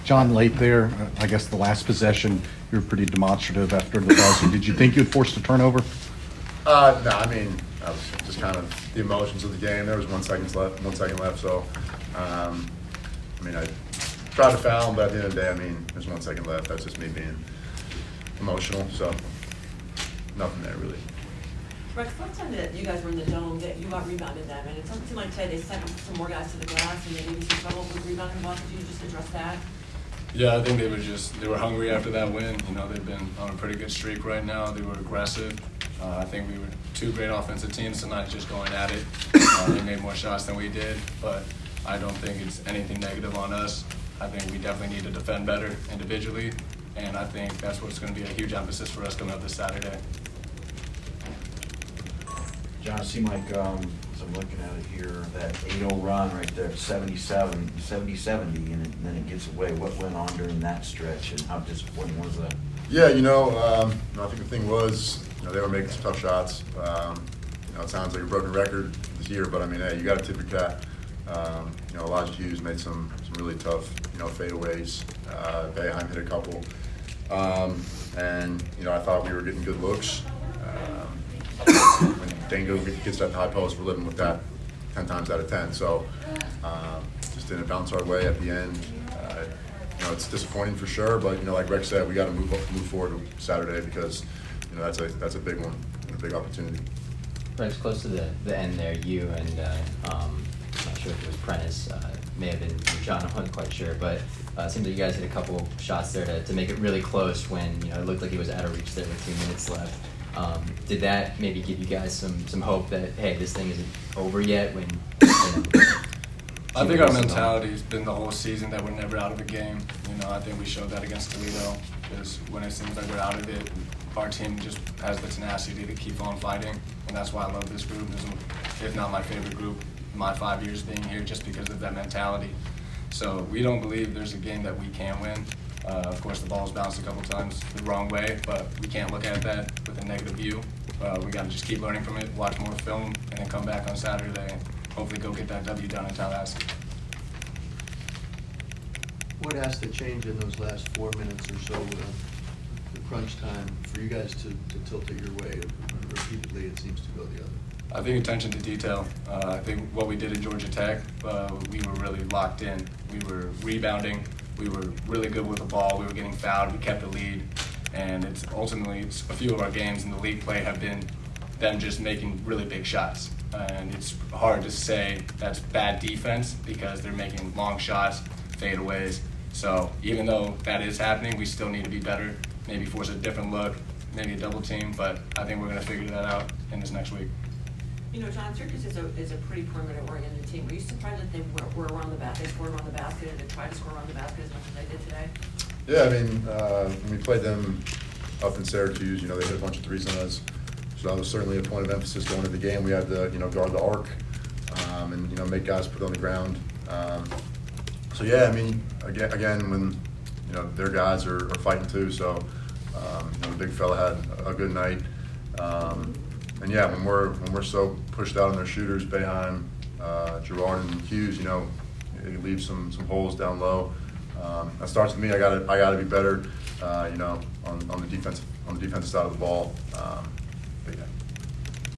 John, late there, I guess the last possession, you were pretty demonstrative after the buzzer. Did you think you'd forced a turnover? No, I mean, that was just kind of the emotions of the game. There was 1 second left, so, I mean, I tried to foul him, but at the end of the day, I mean, there's 1 second left. That's just me being emotional, so nothing there really. Rex, last time that you guys were in the dome, that you got rebounded them, and it seemed like today they sent some more guys to the glass, and they maybe some trouble with rebounding the ball. Could you just address that? Yeah, I think they were hungry after that win. You know, they've been on a pretty good streak right now. They were aggressive. I think we were two great offensive teams tonight, just going at it. They made more shots than we did, but I don't think it's anything negative on us. I think we definitely need to defend better individually, and I think that's what's going to be a huge emphasis for us coming up this Saturday. John, it seemed like, as I'm looking at it here, that 8-0 run right there, 70-70, and then it gets away. What went on during that stretch, and how disappointing was that? Yeah, I think the thing was, they were making some tough shots. It sounds like a broken record this year, but I mean, hey, you got to tip your cap. Elijah Hughes made some really tough, fadeaways. Boeheim hit a couple. I thought we were getting good looks. When Dango gets that high post, we're living with that 10 times out of 10. So just didn't bounce our way at the end. It's disappointing for sure, but like Rex said, we got to move forward Saturday because that's a big one, and a big opportunity. Rex, close to the end there, you and I'm not sure if it was Prentice, may have been John, I wasn't quite sure, but it seems like you guys hit a couple shots there to make it really close when it looked like it was out of reach there with 2 minutes left. Did that maybe give you guys some hope that, hey, this thing isn't over yet? When I think our mentality has been the whole season that we're never out of a game. I think we showed that against Toledo, because when it seems like we're out of it, our team just has the tenacity to keep on fighting, and that's why I love this group. This is, if not my favorite group, my 5 years being here, just because of that mentality. So we don't believe there's a game that we can win. Of course, the ball's bounced a couple times the wrong way, but we can't look at that with a negative view. We got to just keep learning from it, watch more film, and then come back on Saturday and hopefully go get that W down in Tallahassee. What has to change in those last 4 minutes or so, the crunch time, for you guys to tilt it your way? Repeatedly, it seems to go the other. I think attention to detail. I think what we did at Georgia Tech, we were really locked in. We were rebounding. We were really good with the ball. We were getting fouled. We kept the lead. And it's ultimately, a few of our games in the league play have been them just making really big shots. And it's hard to say that's bad defense because they're making long shots, fadeaways. So even though that is happening, we still need to be better, maybe force a different look, maybe a double team, but I think we're going to figure that out in this next week. John, Syracuse is a pretty perimeter-oriented team. Were you surprised that they were around the basket, they scored around the basket, and they tried to score around the basket as much as they did today? Yeah, I mean, when we played them up in Syracuse, they hit a bunch of threes on us. So that was certainly a point of emphasis going into the game. We had to, guard the arc and, make guys put on the ground. So, yeah, I mean, again, when, their guys are fighting too. So, the big fella had a good night. And yeah, when we're so pushed out on their shooters, Boeheim, Girard, and Hughes, it leaves some holes down low. That starts with me. I gotta be better, on the defensive side of the ball.